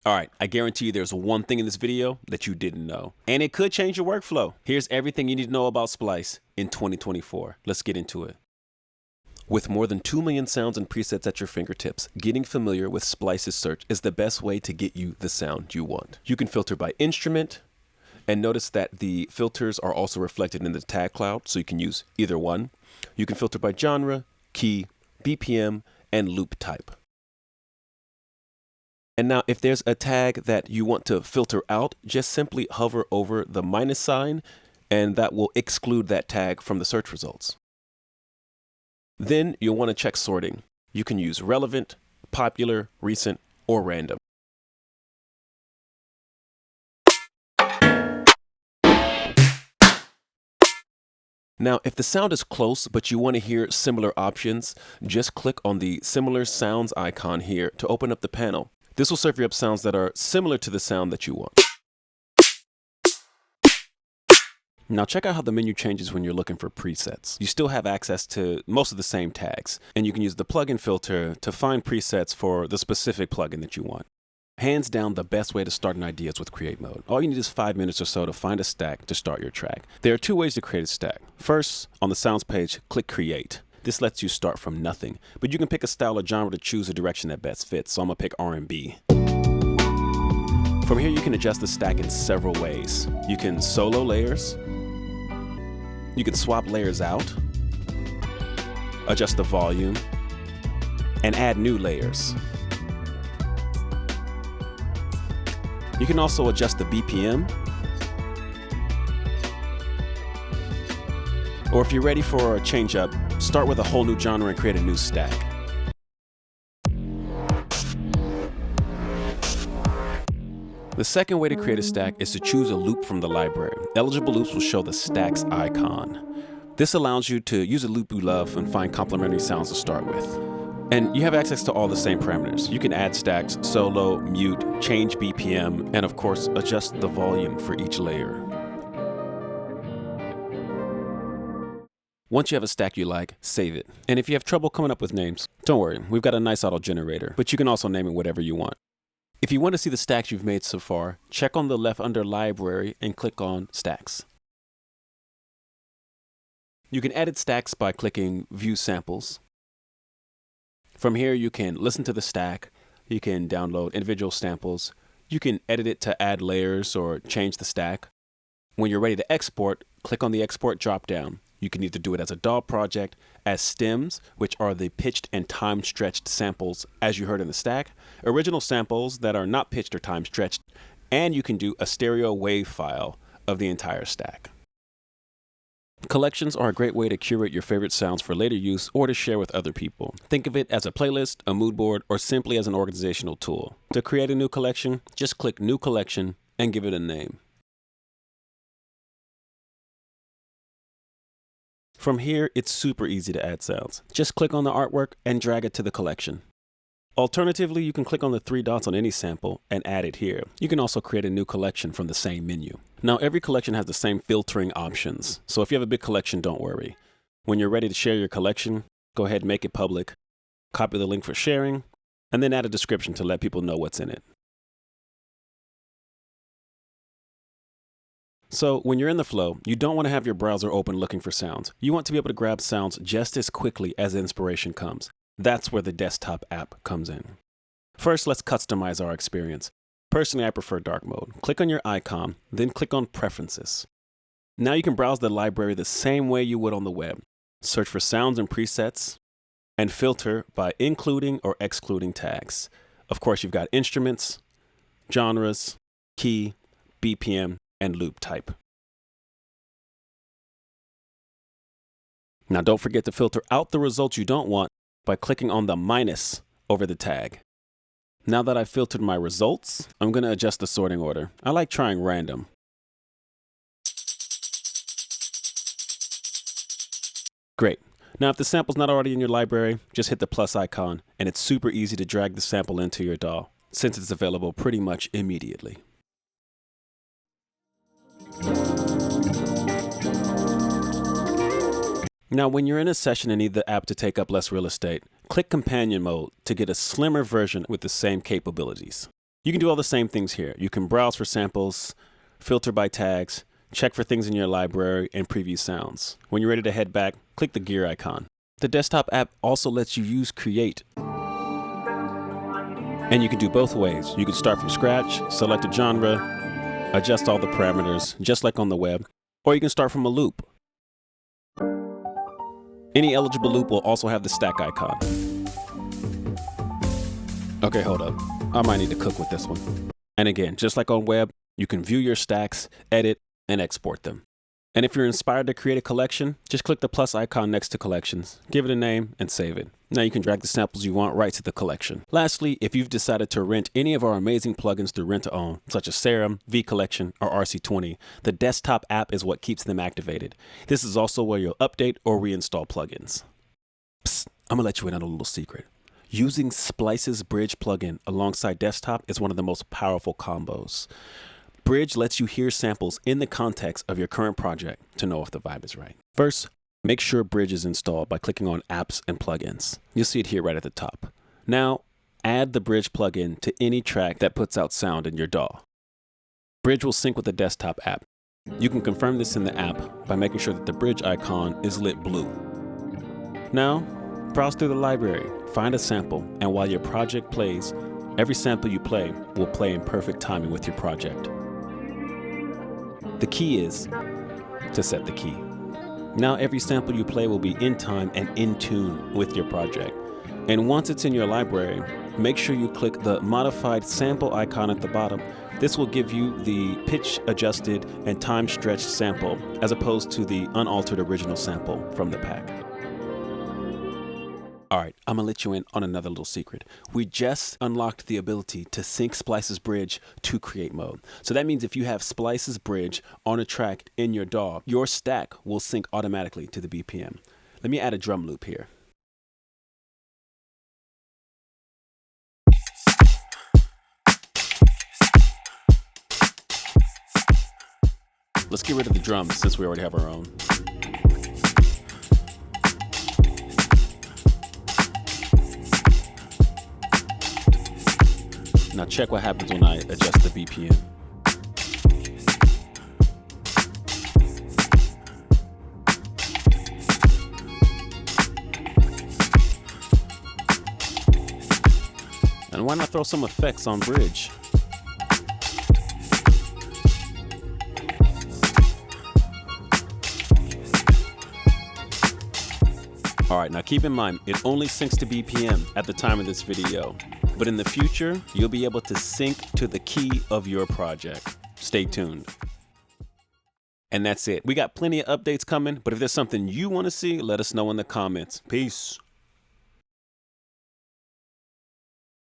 All right, I guarantee you there's one thing in this video that you didn't know, and it could change your workflow. Here's everything you need to know about Splice in 2024. Let's get into it. With more than 2 million sounds and presets at your fingertips, getting familiar with Splice's search is the best way to get you the sound you want. You can filter by instrument, and notice that the filters are also reflected in the tag cloud, so you can use either one. You can filter by genre, key, BPM, and loop type. And now if there's a tag that you want to filter out, just simply hover over the minus sign, and that will exclude that tag from the search results. Then you'll want to check sorting. You can use relevant, popular, recent, or random. Now, if the sound is close, but you want to hear similar options, just click on the similar sounds icon here to open up the panel. This will serve you up sounds that are similar to the sound that you want. Now check out how the menu changes when you're looking for presets. You still have access to most of the same tags, and you can use the plugin filter to find presets for the specific plugin that you want. Hands down, the best way to start an idea is with create mode. All you need is 5 minutes or so to find a stack to start your track. There are 2 ways to create a stack. First, on the sounds page, click create. This lets you start from nothing, but you can pick a style or genre to choose a direction that best fits. So I'm gonna pick R&B. From here, you can adjust the stack in several ways. You can solo layers. You can swap layers out, adjust the volume, and add new layers. You can also adjust the BPM. Or if you're ready for a change up, start with a whole new genre and create a new stack. The second way to create a stack is to choose a loop from the library. Eligible loops will show the stack's icon. This allows you to use a loop you love and find complementary sounds to start with. And you have access to all the same parameters. You can add stacks, solo, mute, change BPM, and of course, adjust the volume for each layer. Once you have a stack you like, save it. And if you have trouble coming up with names, don't worry, we've got a nice auto generator, but you can also name it whatever you want. If you want to see the stacks you've made so far, check on the left under library and click on stacks. You can edit stacks by clicking view samples. From here, you can listen to the stack, you can download individual samples, you can edit it to add layers or change the stack. When you're ready to export, click on the export dropdown. You can either do it as a DAW project, as stems, which are the pitched and time-stretched samples as you heard in the stack, original samples that are not pitched or time-stretched, and you can do a stereo wave file of the entire stack. Collections are a great way to curate your favorite sounds for later use or to share with other people. Think of it as a playlist, a mood board, or simply as an organizational tool. To create a new collection, just click New Collection and give it a name. From here, it's super easy to add sounds. Just click on the artwork and drag it to the collection. Alternatively, you can click on the 3 dots on any sample and add it here. You can also create a new collection from the same menu. Now, every collection has the same filtering options, so if you have a big collection, don't worry. When you're ready to share your collection, go ahead and make it public, copy the link for sharing, and then add a description to let people know what's in it. So when you're in the flow, you don't want to have your browser open looking for sounds. You want to be able to grab sounds just as quickly as inspiration comes. That's where the desktop app comes in. First, let's customize our experience. Personally, I prefer dark mode. Click on your icon, then click on Preferences. Now you can browse the library the same way you would on the web. Search for sounds and presets, and filter by including or excluding tags. Of course, you've got instruments, genres, key, BPM, and loop type. Now don't forget to filter out the results you don't want by clicking on the minus over the tag. Now that I've filtered my results, I'm going to adjust the sorting order. I like trying random. Great. Now if the sample's not already in your library, just hit the plus icon, and it's super easy to drag the sample into your DAW, since it's available pretty much immediately. Now, when you're in a session and need the app to take up less real estate, click Companion Mode to get a slimmer version with the same capabilities. You can do all the same things here. You can browse for samples, filter by tags, check for things in your library, and preview sounds. When you're ready to head back, click the gear icon. The desktop app also lets you use Create. And you can do both ways. You can start from scratch, select a genre, adjust all the parameters, just like on the web, or you can start from a loop. Any eligible loop will also have the stack icon. Okay, hold up. I might need to cook with this one. And again, just like on web, you can view your stacks, edit, and export them. And if you're inspired to create a collection, just click the plus icon next to collections, give it a name, and save it. Now you can drag the samples you want right to the collection. Lastly, if you've decided to rent any of our amazing plugins through Rent to Own, such as Serum, V Collection, or RC20, the desktop app is what keeps them activated. This is also where you'll update or reinstall plugins. Psst, I'm gonna let you in on a little secret. Using Splice's Bridge plugin alongside desktop is one of the most powerful combos. Bridge lets you hear samples in the context of your current project to know if the vibe is right. First, make sure Bridge is installed by clicking on Apps and Plugins. You'll see it here right at the top. Now, add the Bridge plugin to any track that puts out sound in your DAW. Bridge will sync with the desktop app. You can confirm this in the app by making sure that the Bridge icon is lit blue. Now, browse through the library, find a sample, and while your project plays, every sample you play will play in perfect timing with your project. The key is to set the key. Now every sample you play will be in time and in tune with your project. And once it's in your library, make sure you click the modified sample icon at the bottom. This will give you the pitch adjusted and time stretched sample as opposed to the unaltered original sample from the pack. All right, I'm gonna let you in on another little secret. We just unlocked the ability to sync Splice's Bridge to Create mode. So that means if you have Splice's Bridge on a track in your DAW, your stack will sync automatically to the BPM. Let me add a drum loop here. Let's get rid of the drums since we already have our own. Now check what happens when I adjust the BPM. And why not throw some effects on Bridge? All right, now keep in mind, it only syncs to BPM at the time of this video. But in the future, you'll be able to sync to the key of your project. Stay tuned. And that's it. We got plenty of updates coming, but if there's something you want to see, let us know in the comments. Peace.